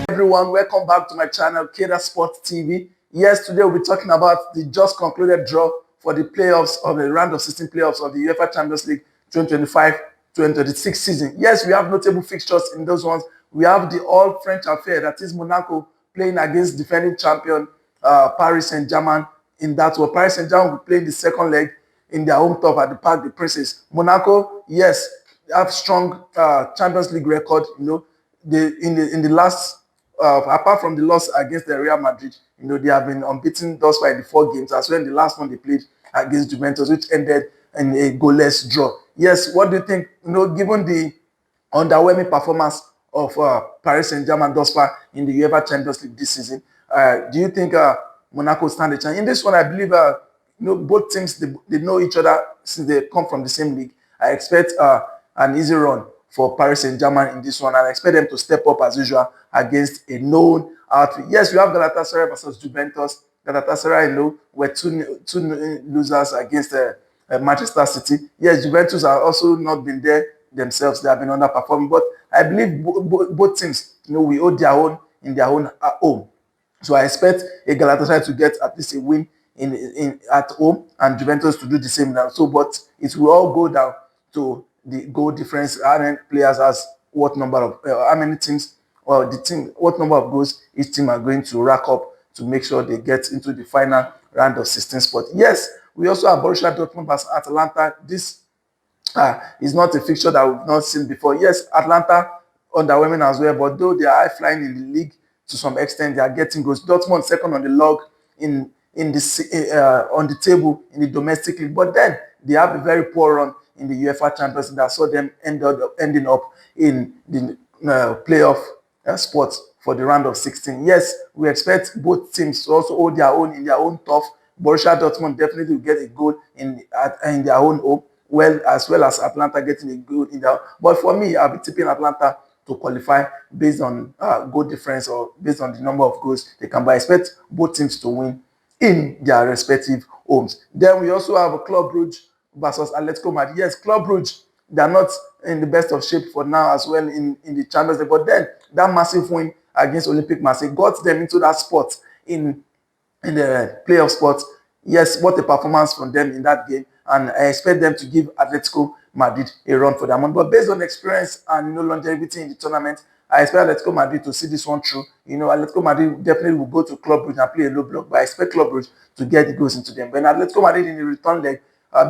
Everyone, welcome back to my channel, Keda Sports TV. Yes, today we'll be talking about the just concluded draw for the playoffs of the round of 16 playoffs of the UEFA Champions League 2025-2026 season. Yes, we have notable fixtures in those ones. We have the all-French affair, that is Monaco playing against defending champion Paris Saint-Germain in that one. Paris Saint-Germain will be playing the second leg in their home turf at the Parc des Princes. Monaco, yes, have strong Champions League record. You know, in the last, apart from the loss against the Real Madrid, you know, they have been unbeaten thus far in the 4 games, as well in the last one they played against Juventus, which ended in a goalless draw. Yes, what do you think? You know, given the underwhelming performance of Paris Saint-Germain thus far in the UEFA Champions League this season, do you think Monaco stand a chance? In this one, I believe you know, both teams, they know each other since they come from the same league. I expect an easy run for Paris Saint-Germain in this one, and I expect them to step up as usual against a known outfit. Yes, we have Galatasaray versus Juventus. Galatasaray, you know, were two losers against Manchester City. Yes, Juventus have also not been there themselves. They have been underperforming, but I believe both teams, you know, we owe their own in their own home. So I expect a Galatasaray to get at least a win at home, and Juventus to do the same now. So, but it will all go down to the goal difference. How many players has what number of how many teams, or the team, what number of goals each team are going to rack up to make sure they get into the final round of 16 spot. Yes, we also have Borussia Dortmund versus Atalanta. This is not a fixture that we've not seen before. Yes, Atlanta underwhelming as well, but though they are high flying in the league to some extent, they are getting goals. Dortmund second on the log on the table in the domestic league, but then they have a very poor run in the UEFA Champions League that saw them ending up in the playoff spots for the round of 16. Yes, we expect both teams to also hold their own in their own turf. Borussia Dortmund definitely will get a goal in their own home, as well as Atlanta getting a goal in their. But for me, I'll be tipping Atlanta to qualify based on goal difference, or based on the number of goals they can. But I expect both teams to win in their respective homes. Then we also have Club Brugge versus Atletico Madrid. Yes, Club Brugge, they are not in the best of shape for now as well in the Champions League. But then that massive win against Olympique Marseille got them into that spot in the playoff spot. Yes, what a performance from them in that game. And I expect them to give Atletico Madrid a run for their money. But based on experience and, you know, longevity in the tournament, I expect Atletico Madrid to see this one through. You know, Atletico Madrid definitely will go to Club Brugge and play a low block, but I expect Club Brugge to get the goals into them. But Atletico Madrid in the return leg,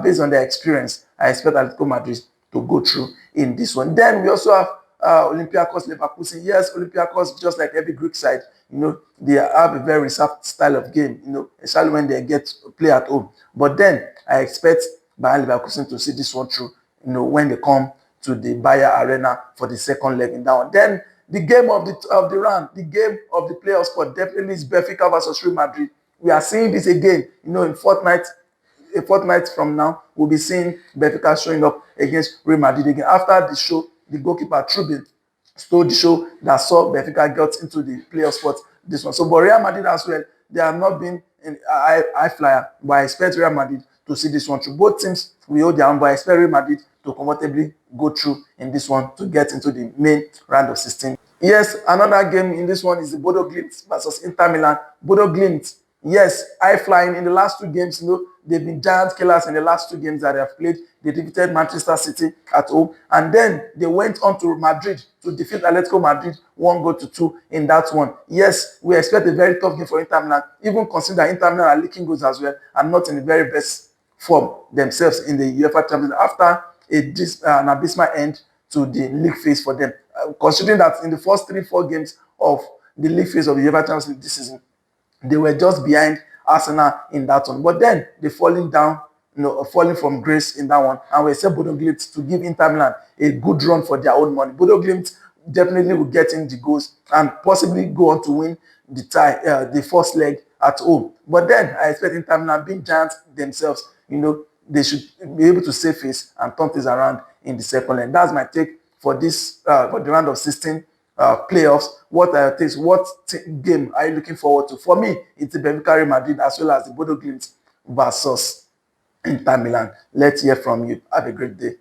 based on their experience, I expect Atletico Madrid to go through in this one. Then we also have Olympiacos Leverkusen. Yes, Olympiacos, just like every Greek side, you know, they have a very reserved style of game, you know, especially when they get to play at home. But then I expect Bayer Leverkusen to see this one through, you know, when they come to the Bayer Arena for the second leg in that one. Then the game of the round, the game of the playoff spot definitely is Benfica versus Real Madrid. We are seeing this again, you know, a fortnight from now, we'll be seeing Benfica showing up against Real Madrid again. After the show, the goalkeeper Trubin stole the show that saw Benfica got into the playoff spot this one. So, but Real Madrid as well, they have not been in high flyer, but I expect Real Madrid to see this one through. Both teams will hold their own, but I expect Real Madrid to comfortably go through in this one to get into the main round of 16. Yes, another game in this one is the Bodo Glimt versus Inter Milan. Bodo Glimt, yes, high flying in the last 2 games. You know, they've been giant killers in the last 2 games that they have played. They defeated Manchester City at home, and then they went on to Madrid to defeat Atletico Madrid 1-2 in that one. Yes, we expect a very tough game for Inter Milan, even consider Inter Milan are leaking goals as well and not in the very best form themselves in the UEFA Champions League after an abysmal end to the league phase for them. Considering that in the first 3-4 games of the league phase of the UEFA Champions League this season, they were just behind Arsenal in that one. But then they falling from grace in that one. And we expect Bodo Glimt to give Inter Milan a good run for their own money. Bodo Glimt definitely will get in the goals and possibly go on to win the first leg at home. But then I expect Inter Milan, being giants themselves, you know, they should be able to save face and turn things around in the second leg. That's my take for this for the round of 16 playoffs. What game are you looking forward to? For me, it's the Benfica Real Madrid as well as the Bodo Glimt versus Inter Milan. Let's hear from you. Have a great day.